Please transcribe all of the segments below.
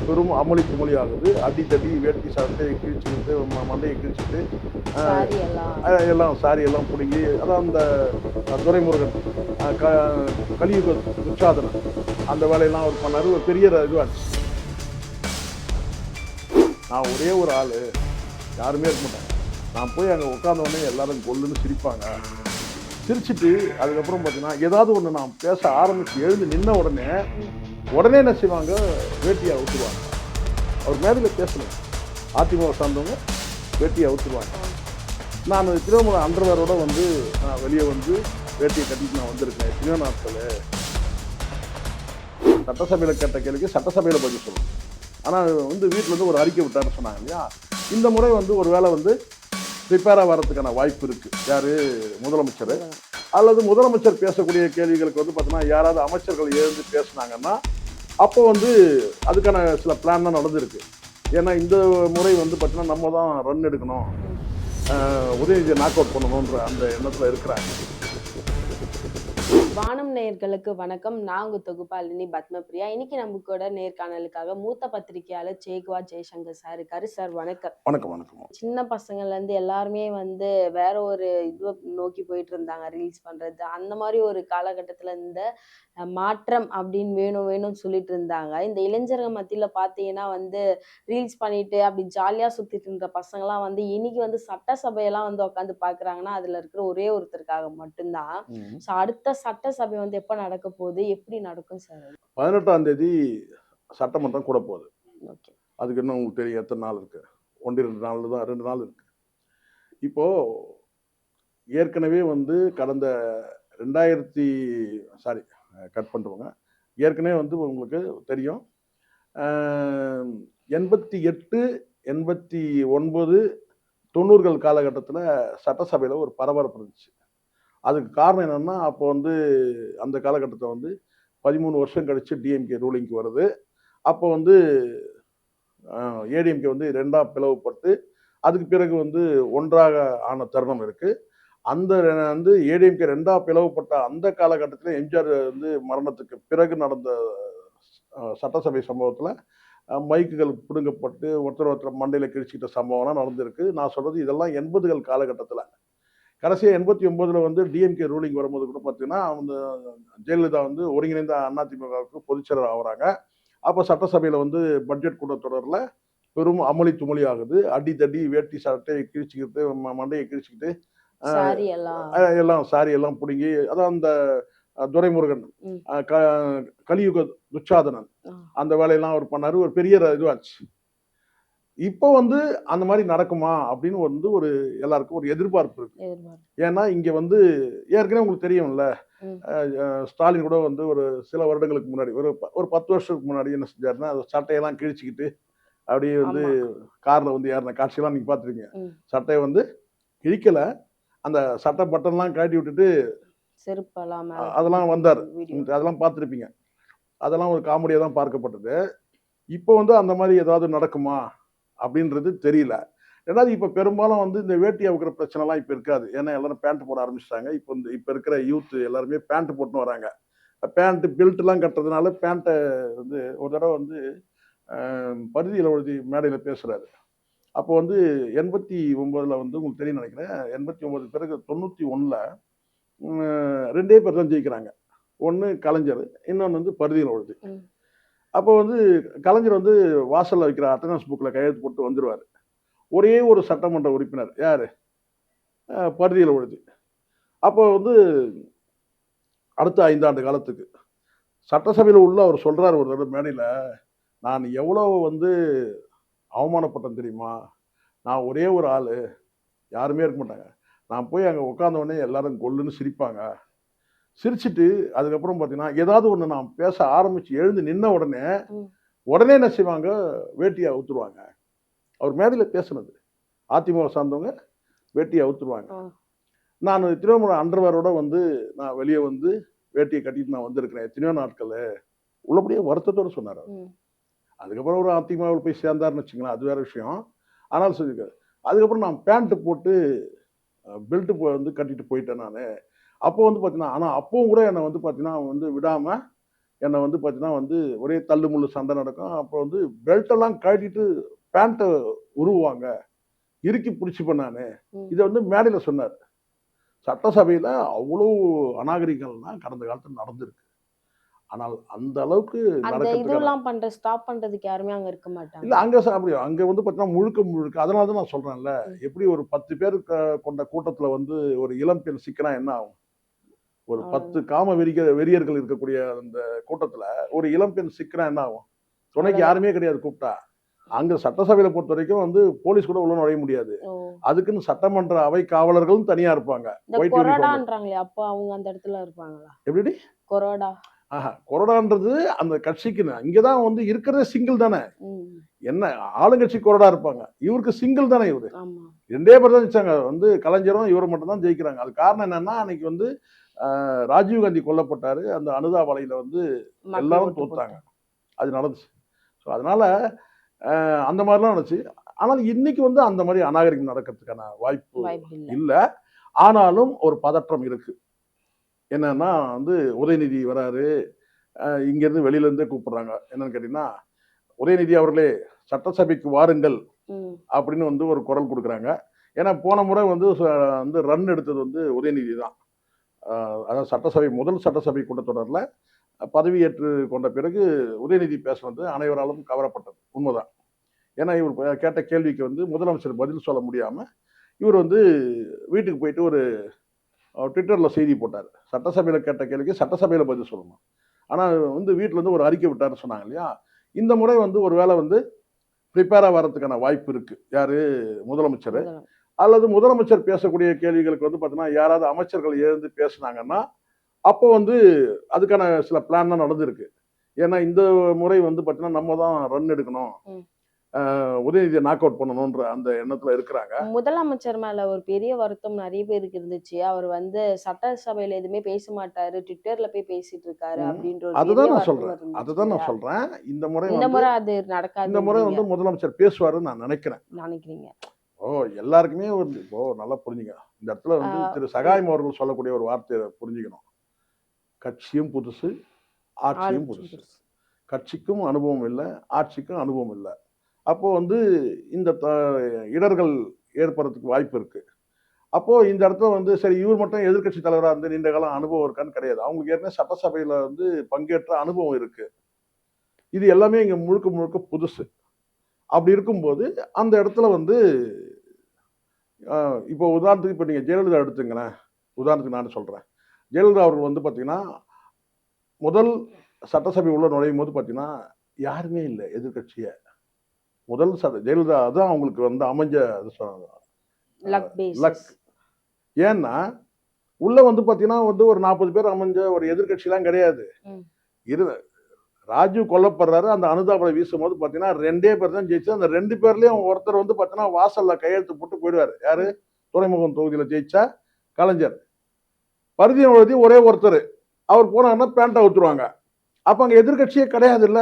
பெரும் அமளி துமளி ஆகுது. அடி தடி வேட்டி சட்டையை கிழிச்சுக்கிட்டு மண்டையை கிழிச்சிட்டு எல்லாம் சாரி எல்லாம் பிடுங்கி அதான் அந்த துரைமுருகன் கலியுக துச்சாதனன் அந்த வேலையெல்லாம் அவர் பண்ணாரு. ஒரு பெரிய இதுவாச்சு. நான் ஒரே ஒரு ஆள், யாருமே இருக்க மாட்டாங்க. நான் போய் அங்கே உட்காந்தோடனே எல்லாரும் கொல்லுன்னு சிரிப்பாங்க. சிரிச்சுட்டு அதுக்கப்புறம் பார்த்தீங்கன்னா ஏதாவது ஒன்று நான் பேச ஆரம்பித்து எழுந்து நின்ன உடனே என்ன செய்வாங்க, வேட்டியை அவுத்துருவாங்க. அவர் மேடையில் பேசணும், அதிமுக சார்ந்தவங்க வேட்டியை அவுத்துருவாங்க. நான் திருவண்ணாமலை அண்டர்வேரோட வந்து நான் வெளியே வந்து வேட்டியை கட்டிட்டு நான் வந்திருக்கேன். எத்தனையோ நாட்கள் சட்டசபையில் கேட்ட கேள்விக்கு சட்டசபையில் பதில் சொல்லணும். ஆனால் வந்து வீட்டில் வந்து ஒரு அறிக்கை விட்டாருன்னு சொன்னாங்க இல்லையா. இந்த முறை வந்து ஒரு வேளை வந்து ப்ரிப்பேராக வர்றதுக்கான வாய்ப்பு இருக்குது. யார், முதலமைச்சர் அல்லது முதலமைச்சர் பேசக்கூடிய கேள்விகளுக்கு வந்து பார்த்தீங்கன்னா யாராவது அமைச்சர்கள் எழுந்து பேசுனாங்கன்னா அப்போ வந்து அதுக்கான சில பிளான் தான் நடந்திருக்கு. ஏன்னா இந்த முறை வந்து பார்த்தீங்கன்னா நம்ம தான் ரன் எடுக்கணும், உதயநிதியை நாக் அவுட் பண்ணணுன்ற அந்த எண்ணத்தில் இருக்கிறாங்க. வானம் நேயர்களுக்கு வணக்கம். நான் உங்க தொகுப்பாளினி பத்மபிரியா. இன்னைக்கு நம்ம கூட நேர்காணலுக்காக மூத்த பத்திரிகையாளர் சேகுவா ஜெய்சங்கர் சார் இருக்காரு. சார் வணக்கம். வணக்கம். வணக்கம். சின்ன பசங்கள்ல இருந்து எல்லாருமே வந்து வேற ஒரு இது நோக்கி போயிட்டு இருந்தாங்க, ரீல்ஸ் பண்றது. அந்த மாதிரி ஒரு காலகட்டத்துல இந்த மாற்றம் அப்படின்னு வேணும்னு சொல்லிட்டு இருந்தாங்க. இந்த இளைஞர்கள் மத்தியில பாத்தீங்கன்னா வந்து ரீல்ஸ் பண்ணிட்டு அப்படி ஜாலியா சுத்திட்டு இருந்த பசங்கெல்லாம் வந்து இன்னைக்கு வந்து சட்டசபையெல்லாம் வந்து உட்காந்து பாக்குறாங்கன்னா அதுல இருக்கிற ஒரே ஒருத்தருக்காக மட்டும்தான். ஸோ அடுத்த சட்டசபை வந்து எப்ப நடக்க போகுது, எப்படி நடக்கும் சார்? 18ஆம் தேதி சட்டமன்றம் கூட போகுது. அதுக்கு இன்னும் உங்களுக்கு தெரியும் எத்தனை நாள் இருக்கு. 1-2 நாள் தான், 2 நாள் இருக்கு. இப்போ ஏற்கனவே வந்து கடந்த 2000 கட் பண்ணுறவங்க ஏற்கனவே வந்து உங்களுக்கு தெரியும் 88, 89, 90கள் காலகட்டத்தில் சட்டசபையில் ஒரு பரபரப்பு இருந்துச்சு. அதுக்கு காரணம் என்னன்னா, அப்போ வந்து அந்த காலகட்டத்தை வந்து 13 வருஷம் கழிச்சு டிஎம்கே ரூலிங்க்கு வருது. அப்போ வந்து ஏடிஎம்கே வந்து 2ஆக பிளவுபட்டு அதுக்கு பிறகு வந்து ஒன்றாக ஆன தருணம் இருக்கு. அந்த வந்து ஏடிஎம்கே 2ஆக பிளவுபட்ட அந்த காலகட்டத்தில் எம்ஜிஆர் வந்து மரணத்துக்கு பிறகு நடந்த சட்டசபை சம்பவத்தில் மைக்குகள் பிடுங்கப்பட்டு ஒருத்தர் மண்டையில் கிழிச்சிக்கிட்ட சம்பவம்லாம் நடந்திருக்கு. நான் சொல்றது இதெல்லாம் 80கள் காலகட்டத்தில். கடைசியாக 89ல் வந்து டிஎம்கே ரூலிங் வரும்போது கூட பார்த்தீங்கன்னா வந்து ஜெயலலிதா வந்து ஒருங்கிணைந்த அதிமுகவுக்கு பொதுச்செயலர் ஆகுறாங்க. அப்போ சட்டசபையில் வந்து பட்ஜெட் கூட்டத்தொடரில் பெரும் அமளி துமளி ஆகுது. அடி தடி வேட்டி சட்டையை கிழிச்சிக்கிட்டு மண்டையை கிழிச்சிக்கிட்டு எல்லாம் சாரி எல்லாம் பிடுங்கி அதான் அந்த துரைமுருகன் கலியுக துச்சாதனன் அந்த வேலையெல்லாம் அவர் பண்ணாரு. ஒரு பெரிய இதுவாச்சு. இப்போ வந்து அந்த மாதிரி நடக்குமா அப்படின்னு வந்து ஒரு எல்லாருக்கும் ஒரு எதிர்பார்ப்பு இருக்கு. ஏன்னா இங்க வந்து ஏற்கனவே உங்களுக்கு தெரியும்ல, ஸ்டாலின் கூட வந்து ஒரு சில வருடங்களுக்கு முன்னாடி ஒரு 10 வருஷத்துக்கு முன்னாடி என்ன செஞ்சாருன்னா சட்டையெல்லாம் கிழிச்சிக்கிட்டு அப்படியே வந்து கார்ல வந்து ஏறின காட்சியெல்லாம் நீங்க பார்த்துருக்கீங்க. சட்டையை வந்து கிழிக்கல, அந்த சட்டை பட்டன்லாம் கழட்டி விட்டுட்டு அதெல்லாம் வந்தார். அதெல்லாம் பார்த்துருப்பீங்க. அதெல்லாம் ஒரு காமெடியா தான் பார்க்கப்பட்டது. இப்போ வந்து அந்த மாதிரி ஏதாவது நடக்குமா அப்படின்றது தெரியல. ரெண்டாவது இப்போ பெரும்பாலும் வந்து இந்த வேட்டி அவுக்கிற பிரச்சனைலாம் இப்போ இருக்காது. ஏன்னா எல்லாரும் பேண்ட் போட ஆரம்பிச்சிட்டாங்க. இப்போ இருக்கிற யூத் எல்லாருமே பேண்ட் போட்டுன்னு வராங்க. பேண்ட் பெல்ட்லாம் கட்டுறதுனால பேண்ட்டை வந்து ஒரு தடவை வந்து பரிதி இளவழுதி மேடையில் பேசுகிறாரு. அப்போ வந்து 89ல் வந்து உங்களுக்கு தெரியும் நினைக்கிறேன். 89 பிறகு 91ல் 2 பேர் தான் ஜெயிக்கிறாங்க. ஒன்று கலைஞர், இன்னொன்று வந்து பரிதி இளவழுதி. அப்போ வந்து கலைஞர் வந்து வாசலில் வைக்கிற அட்டண்டன்ஸ் புக்கில் கையெழுத்து போட்டு வந்துடுவார். ஒரே ஒரு சட்டமன்ற உறுப்பினர் யார், பரிதி இளவழுதி. அப்போ வந்து அடுத்த 5 ஆண்டு காலத்துக்கு சட்டசபையில் உள்ள அவர் சொல்கிறார் ஒரு தடவை மேடையில், நான் எவ்வளோ வந்து அவமானப்பட்டேன் தெரியுமா, நான் ஒரே ஒரு ஆள், யாருமே இருக்க மாட்டாங்க. நான் போய் அங்கே உட்காந்தோடனே எல்லாரும் கொல்லுன்னு சிரிப்பாங்க. சிரிச்சுட்டு அதுக்கப்புறம் பார்த்தீங்கன்னா ஏதாவது ஒன்று நான் பேச ஆரம்பித்து எழுந்து நின்ன உடனே என்ன செய்வாங்க, வேட்டியை அவுத்துருவாங்க. அவர் மேடையில் பேசுனது அதிமுக சார்ந்தவங்க வேட்டியை அவுத்துருவாங்க. நான் திருவண்ணாமலை அண்டர்வேரோட வந்து நான் வெளியே வந்து வேட்டியை கட்டிட்டு நான் வந்திருக்கிறேன். எத்தனையோ நாட்கள் உள்ளபடியே வருத்தத்தோடு சொன்னார். அதுக்கப்புறம் ஒரு அதிமுகவில் போய் சேர்ந்தாருன்னு வச்சுங்களேன், அது வேற விஷயம். ஆனால் சொல்லியிருக்காரு. அதுக்கப்புறம் நான் பேண்ட்டு போட்டு பெல்ட்டு வந்து கட்டிட்டு போயிட்டேன் நான். அப்போ வந்து பார்த்தீங்கன்னா, ஆனால் அப்பவும் கூட என்னை வந்து பார்த்தீங்கன்னா அவங்க வந்து விடாமல் என்னை வந்து பார்த்தீங்கன்னா வந்து ஒரே தள்ளு முள்ளு சண்டை நடக்கும். அப்போ வந்து பெல்ட்டெல்லாம் கழட்டிட்டு பேண்ட்டை உருவுவாங்க. இறுக்கி பிடிச்சிப்பேன் நானு. ம். இத வந்து மேடையில சொன்னாரு. சட்டசபையில அவ்வளோ அநாகரிகங்கள்லாம் கடந்த காலத்துல நடந்திருக்கு. ஆனால் அந்த அளவுக்கு அந்த நடக்கிறதுக்கான இதுவெல்லாம் ஸ்டாப் பண்றதுக்கு யாருமே அங்க இருக்க இல்ல மாட்டாங்களா? அங்க அப்படி அங்க வந்து பார்த்தீங்கன்னா முழுக்க முழுக்க அதனால தான் நான் சொல்றேன்ல. ம். எப்படி ஒரு 10 பேர் கொண்ட கூட்டத்துல வந்து ஒரு இளம் பெண் சிக்கினா என்ன ஆகும்? ஒரு 10 அவ்வளவுதான். காம வெறியர்கள் இருக்கக்கூடிய அந்த கூட்டத்துல ஒரு இளம் பெண் சிக்கினா என்ன ஆகும்? துணைக்கு அவ்வளவுதான். யாருமே கிடையாது கூப்பிட்டா. அங்க சட்டசபையில பொறுத்தவரைக்கும் வந்து போலீஸ் கூட உள்ள நுழைய முடியாது. ஓ! அதுக்குன்னு சட்டமன்ற அவை காவலர்களும் தனியா இருப்பாங்க. இந்த ஒயிட் யூனிஃபார்ம்ல. கொறடான்றாங்களே, அப்போ அவங்க அந்த இடத்துல இருப்பாங்களா? எப்படி? கொறடா. கொறடான்றது அந்த கட்சிக்குன்னு. இங்க தான் வந்து இருக்கிறதே சிங்கிள் தானே. ம். என்ன ஆளுங்கட்சி கொறடா இருப்பாங்க. இவருக்கு சிங்கிள் தானே இவரு. ஆமா. 2 பேர் தான் ஜெயிச்சாங்க. வந்து கலைஞரும் இவரும் மட்டும் தான் ஜெயிக்கிறாங்க. அது காரணம் என்னன்னா, அன்னைக்கு வந்து ராஜீவ் காந்தி கொல்லப்பட்டாரு. அந்த அனுதாபலையில வந்து மக்கள் எல்லாரும் ஓட்டு தோத்தாங்க. போட்டாங்க. அது நடந்துச்சு. ஸோ அதனால அந்த மாரிலாம் நடந்துச்சு. ஆனால் இன்னைக்கு வந்து அந்த மாரி அநாகரிகம் நடக்கிறதுக்கான வாய்ப்பு வாய்ப்பில்ல. இல்ல. ஆனாலும் ஒரு பதற்றம் இருக்கு. என்னன்னா வந்து உதயநிதி வராரு. இங்கேருந்து வெளியிலேருந்தே கூப்பிடுறாங்க. என்னன்னு கேட்டீங்கன்னா, "உதயநிதி அவர்களே சட்டசபைக்கு வாருங்கள்" ம். அப்படின்னு வந்து ஒரு குரல் குடுக்குறாங்க. ஏன்னா போன முறை வந்து வந்து ரன் எடுத்தது வந்து உதயநிதி தான். அ அதாவது முதல் சட்டசபை கூட்டத்தொடர்ல பதவியேற்று கொண்ட பிறகு உதயநிதி பேசுனது அனைவராலும் கவரப்பட்டது. உண்மதான். ஏன்னா இவர் கேட்ட கேள்விக்கு வந்து முதலமைச்சர் பதில் சொல்ல முடியாம, இவர் வந்து வீட்டுக்கு போயிட்டு ஒரு ட்விட்டர்ல செய்தி போட்டாரு. சட்டசபையில கேட்ட கேள்விக்கு சட்டசபையில பதில் சொல்லணும். ஆனா வந்து வீட்ல இருந்து ஒரு அறிக்கை விட்டாருன்னு சொன்னாங்க இல்லையா? இந்த முறை வந்து ஒரு வேளை வந்து பிரிப்பேரா வர்றதுக்கான வாய்ப்பு இருக்கு. யாரு? முதலமைச்சரு. முதலாம். அல்லது முதலமைச்சர் பேசக்கூடிய கேள்விகளுக்கு வந்து பார்த்தீங்கன்னா, யாராவது அமைச்சர்கள் எழுந்து பேசுனாங்கன்னா, அப்போ வந்து அதுக்கான சில பிளான்லாம் நடந்திருக்கு. ஏன்னா இந்த முறை வந்து பார்த்தீங்கன்னா, நம்ம தான் ரன் எடுக்கணும். ம். உதயநிதிய நாக் அவுட் பண்ணணுன்ற அந்த எண்ணத்துல இருக்கிறாங்க. முதலமைச்சர் மேல ஒரு பெரிய வருத்தம் நெறைய பேருக்கு இருந்துச்சு. அவர் சட்டசபையில எதுவுமே பேச மாட்டாரு. ட்விட்டர்ல போய் பேசிட்டு இருக்காரு ம். அப்படின்ற ஒரு பெரிய அதுதான் நான் வருத்தம் சொல்றேன். இருந்துச்சு அதுதான் நான் இல்லையா? சொல்றேன். இந்த முறை இந்த வந்து முறை அது இந்த முறை நடக்காதுன்றீங்க வந்து முதலமைச்சர் பேசுவாருன்னு நான் நினைக்கிறேன். நினைக்கிறீங்க. ஓ! எல்லாருக்குமே வந்து இப்போ நல்லா புரிஞ்சுங்க. இந்த இடத்துல ஆ வந்து திரு சகாயம் அவர்கள் சொல்லக்கூடிய ஒரு வார்த்தைய புரிஞ்சுக்கணும். கட்சியும் புதுசு, ஆட்சியும் ஆட்சி புதுசு. புதுசு. கட்சிக்கும் அனுபவம் இல்ல, ஆட்சிக்கும் அனுபவம் இல்ல. அப்போ வந்து இந்த இடர்கள் ஏற்படுறதுக்கு வாய்ப்பு இருக்கு. அப்போ இந்த இடத்துல வந்து சரி இவர் மட்டும் எதிர்க்கட்சி தலைவரா இருந்து நீண்ட காலம் அனுபவம் இருக்கான்னு கிடையாது. அவங்களுக்கு ஏற்கனவே சட்டசபையில வந்து பங்கேற்ற அனுபவம் இருக்கு. இது எல்லாமே இங்க முழுக்க முழுக்க புதுசு. அப்படி இருக்கும்போது அந்த இடத்துல வந்து அ இப்போ உதாரணத்துக்கு இப்ப நீங்க ஜெயலலிதா எடுத்துங்களேன். உதாரணத்துக்கு நானே சொல்றேன். ஜெயலலிதா அவர்கள் வந்து பார்த்தீங்கன்னா, முதல் சட்டசபை உள்ள நுழையும்போது பார்த்தீங்கன்னா, யாருமே இல்ல எதிர்க்கட்சியே. முதல் ஜெயலலிதா தான் அவங்களுக்கு வந்து அமைஞ்ச லக் பேசிஸ். லக். ஏன்னா, உள்ள வந்து பார்த்தீங்கன்னா வந்து ஒரு 40 பேர் அமைஞ்ச ஒரு எதிர்க்கட்சிலாம் கிடையாது. ம். இரு ராஜீவ் கொல்லப்படுறாரு. அந்த அனுதாபனை வீசும்போது பார்த்தீங்கன்னா, 2 பேர் தான் ஜெயிச்சு. அந்த 2 பேர்லயும் ஒருத்தர் வந்து பார்த்தீங்கன்னா, வாசல்ல கையெழுத்து போட்டு போயிடுவாரு. யாரு? ம். துறைமுகம் தொகுதியில ஜெயிச்ச கலைஞர். பரிதியம் எழுதி ஒரே ஒருத்தரு. அவர் போனாருன்னா பேண்ட்ட அவுத்துருவாங்க. அப்ப அங்க எதிர்க்கட்சியே கிடையாதுல்ல.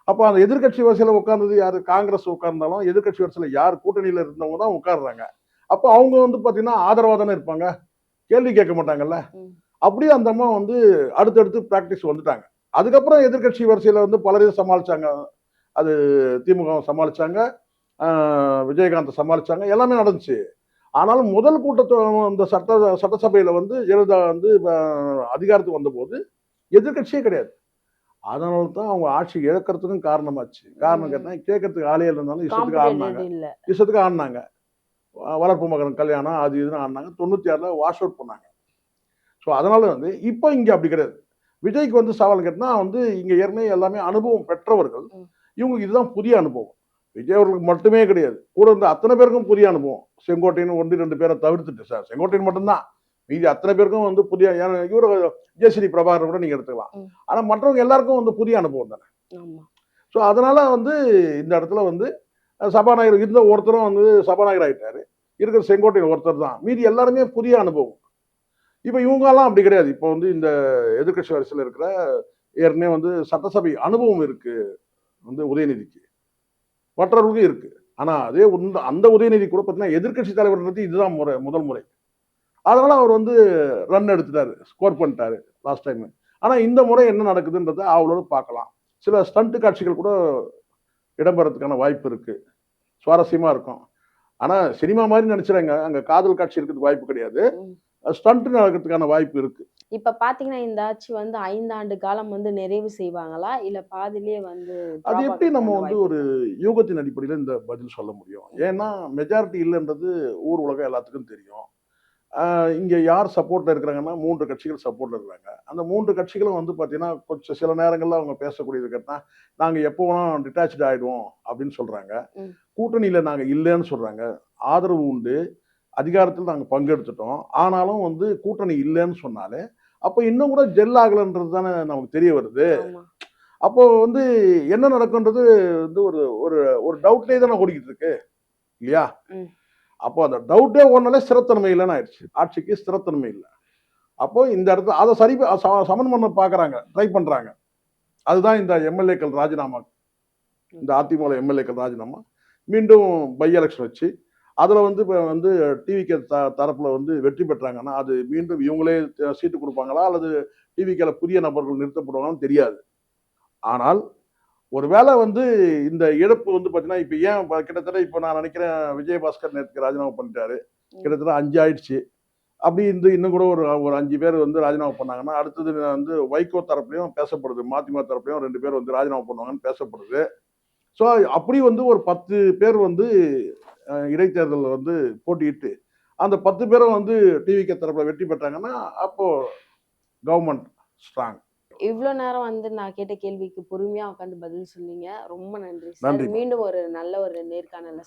அப்ப அந்த எதிர்க்கட்சி வரிசையில உட்கார்ந்தது யாரு? காங்கிரஸ் உட்கார்ந்தாலும், எதிர்க்கட்சி வரிசையில யார் கூட்டணியில இருந்தவங்க தான் உட்கார்றாங்க. அப்ப அவங்க வந்து பார்த்தீங்கன்னா, ஆதரவா தானே இருப்பாங்க. கேள்வி கேட்க மாட்டாங்கல்ல. ம். அப்படியே அந்த அம்மா வந்து அடுத்தடுத்து பிராக்டிஸ் வந்துட்டாங்க. அதுக்கப்புறம் எதிர்க்கட்சி வரிசையில வந்து பலரையும் சமாளிச்சாங்க. அது திமுகவும் சமாளிச்சாங்க. அ விஜயகாந்த் சமாளிச்சாங்க. எல்லாமே நடந்துச்சு. ஆனாலும் முதல் அந்த சட்டசபையில வந்து ஜெயலலிதா வந்து அதிகாரத்துக்கு வந்தபோது எதிர்க்கட்சியே கிடையாது. அதனால தான் அவங்க ஆட்சி இழக்கிறதுக்கும் காரணமாச்சு. காரணம் ம். கேட்டா கேட்கறதுக்கு ஆளே இல்லனாலும் இஷ்டத்துக்கு ஆடுனாங்க. காம்படிட்டட் இல்ல. இஷ்டத்துக்கு ஆடுனாங்க. வளர்ப்பு மகன் கல்யாணம் அது இதுன்னு ஆடுனாங்க. 96ல வாஷ் அவுட் பண்ணாங்க. ஸோ அதனால வந்து இப்போ இங்க அப்படி கிடையாது. விஜய்க்கு வந்து சவால் கேட்டா வந்து இங்க ஏற்கனவே எல்லாமே அனுபவம் பெற்றவர்கள். ம். இவங்களுக்கு இதுதான் புதிய அனுபவம். விஜய் அவர்களுக்கு மட்டுமே கிடையாது. கூட இருந்த அத்தனை பேருக்கும் புதிய அனுபவம். செங்கோட்டையன் 1, 2 பேரை தவிர்த்துட்டு சார். செங்கோட்டையன் மட்டும் தான். மீதி அத்தனை பேருக்கும் வந்து புதிய இவரு ஜெயஸ்ரீ பிரபாகரன் கூட நீங்க எடுத்துக்கலாம். ம். ஆனா மற்றவங்க எல்லாருக்கும் வந்து புதிய அனுபவம் தானே. ஆமா. ஸோ அதனால வந்து இந்த இடத்துல வந்து சபாநாயகர் இருந்த ஒருத்தரும் வந்து சபாநாயகர் ஆயிட்டாரு. இருக்கிற செங்கோட்டையன் ஒருத்தர் தான். மீதி எல்லாருமே புதிய அனுபவம். இப்ப இவங்கலாம் அப்படி கிடையாது. இப்போ வந்து இந்த எதிர்க்கட்சி வரிசையில இருக்கிற ஏற்கனவே வந்து சட்டசபை அனுபவம் இருக்கு வந்து உதயநிதிக்கு. மற்றவர்களுக்கும் இருக்கு. ஆனா அதே அந்த உதயநிதி கூட பார்த்தீங்கன்னா, எதிர்க்கட்சி தலைவர்ன்றது இதுதான் முதல் முறை. அதனால அவர் வந்து ரன் எடுத்துட்டாரு. ஸ்கோர் பண்ணிட்டாரு லாஸ்ட் டைம். ஆனா இந்த முறை என்ன நடக்குதுன்றத அவளோட பார்க்கலாம். சில ஸ்டண்ட் காட்சிகள் கூட இடம்பெறதுக்கான வாய்ப்பு இருக்கு. சுவாரஸ்யமா இருக்கும். ஆனா சினிமா மாரி நடிச்சிறாங்க. அங்க காதல் காட்சி இருக்கிறதுக்கு வாய்ப்பு கிடையாது. ம். ஸ்டண்ட் நடக்கிறதுக்கான வாய்ப்பு இருக்கு. இப்ப பாத்தீங்கன்னா, இந்த ஆட்சி வந்து 5 ஆண்டு காலம் வந்து நிறைவு செய்வாங்களா? இல்ல பாதியிலேயே வந்து அது ட்ராப் எப்படி நம்ம ஆகுறதுக்கான வந்து வாய்ப்பு ஒரு இருக்கா? யூகத்தின் அடிப்படையில இந்த பதில் சொல்ல முடியும்? ம். ஏன்னா மெஜாரிட்டி இல்லன்றது ஊர் உலகம் எல்லாத்துக்கும் தெரியும். இங்க யார் சப்போர்ட்ல இருக்கிறாங்கன்னா 3 கட்சிகள் சப்போர்ட்ல இருக்கிறாங்க. அந்த 3 கட்சிகளும் வந்து பார்த்தீங்கன்னா, கொஞ்சம் சில நேரங்கள்ல அவங்க பேசக்கூடியது கேட்டா, நாங்க எப்போ வேணாலும் டிட்டாச்ட் ஆயிடுவோம் அப்படின்னு சொல்றாங்க. ம். கூட்டணியில நாங்க இல்லன்னு சொல்றாங்க. ஆதரவு உண்டு. அதிகாரத்தில் நாங்க பங்கெடுத்துட்டோம். ஆனாலும் வந்து கூட்டணி இல்லன்னு சொன்னாலே, அப்ப இன்னும் கூட ஜெல் ஆகலன்றது தானே நமக்கு தெரிய வருது. ஆமா. அப்போ வந்து என்ன நடக்கும்ன்றது வந்து ஒரு ஒரு ஒரு டவுட்லயே தானே ஓடிக்கிட்டு இருக்கு. இல்லையா? ம். அப்போ அந்த டவுட்டே ஓடுனாலே ஸ்திரத்தன்மை இல்லன்னு ஆயிடுச்சு. ஆட்சிக்கு ஸ்திரத்தன்மை இல்ல. அப்போ இந்த இடத்துல அத சரி சமன் பண்ண பார்க்குறாங்க. ட்ரை பண்றாங்க. அதுதான் இந்த எம்.எல்.ஏக்கள் ராஜினாமா. ம். இந்த அதிமுக எம்.எல்.ஏக்கள் ராஜினாமா. மீண்டும் பை எலக்ஷன் வச்சு, அதுல வந்து இப்ப வந்து டிவிகே தரப்புல வந்து வெற்றி பெற்றாங்கன்னா, அது மீண்டும் இவங்களே சீட்டு குடுப்பாங்களா? அல்லது டிவிகேல புதிய நபர்கள் நிறுத்தப்படுவாங்களான்னு தெரியாது. ஆனால், ஒருவேள வந்து இந்த இழப்பு வந்து பார்த்தீங்கன்னா, இப்ப ஏன் கிட்டத்தட்ட இப்ப நான் நெனைக்கிறேன் விஜயபாஸ்கர் நேத்துக்கு ராஜினாமா பண்ணிட்டாரு. ம். கிட்டத்தட்ட 5 ஆயிடுச்சு. அப்படி இருந்து இன்னும் கூட ஒரு ஒரு 5 பேர் வந்து ராஜினாமா பண்ணாங்கன்னா, அடுத்தது வந்து வைகோ தரப்புலயும் பேசப்படுது. மதிமுக தரப்புலயும் 2 பேர் வந்து ராஜினாமா பண்ணுவாங்கன்னு பேசப்படுது. ஸோ அப்படி வந்து ஒரு 10 பேர் வந்து இடைத்தேர்தல்ல வந்து போட்டியிட்டு, அந்த 10 பேரும் வந்து டிவிகே தரப்புல வெற்றி பெற்றாங்கன்னா, அப்போ கவர்ன்மெண்ட் ஸ்ட்ராங். இவ்ளோ நேரம் வந்து நான் கேட்ட கேள்விக்கு பொறுமையா உட்காந்து பதில் சொன்னீங்க. ரொம்ப நன்றி சார். நன்றிம்மா. மீண்டும் ஒரு நல்ல ஒரு நேர்காணல்ல